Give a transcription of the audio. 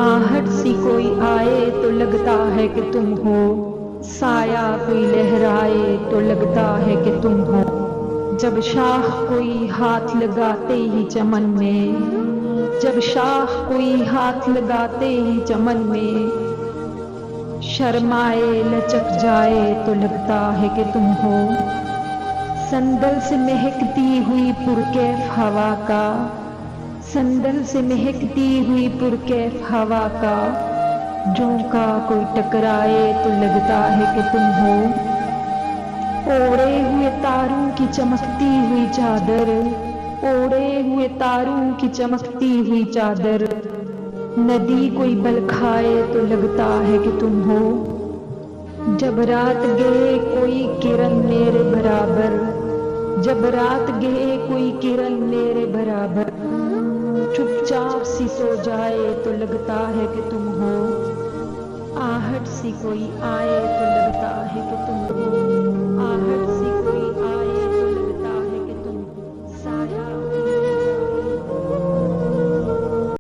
आहट सी कोई आए तो लगता है कि तुम हो, साया कोई लहराए तो लगता है कि तुम हो। जब शाख कोई हाथ लगाते ही चमन में, जब शाख कोई हाथ लगाते ही चमन में, शर्माए लचक जाए तो लगता है कि तुम हो। संदल से महकती हुई पुरकैफ हवा का, संदल से महकती हुई पुरकैफ हवा का, झोंका कोई टकराए तो लगता है कि तुम हो। ओढ़े हुए तारों की चमकती हुई चादर, ओढ़े हुए तारों की चमकती हुई चादर, नदी कोई बल खाए तो लगता है कि तुम हो। जब रात गए कोई किरण मेरे बराबर, जब रात गए कोई किरण मेरे बराबर, चुपचाप सी सो जाए तो लगता है कि तुम हो। आहट सी कोई आए तो लगता है कि तुम हो।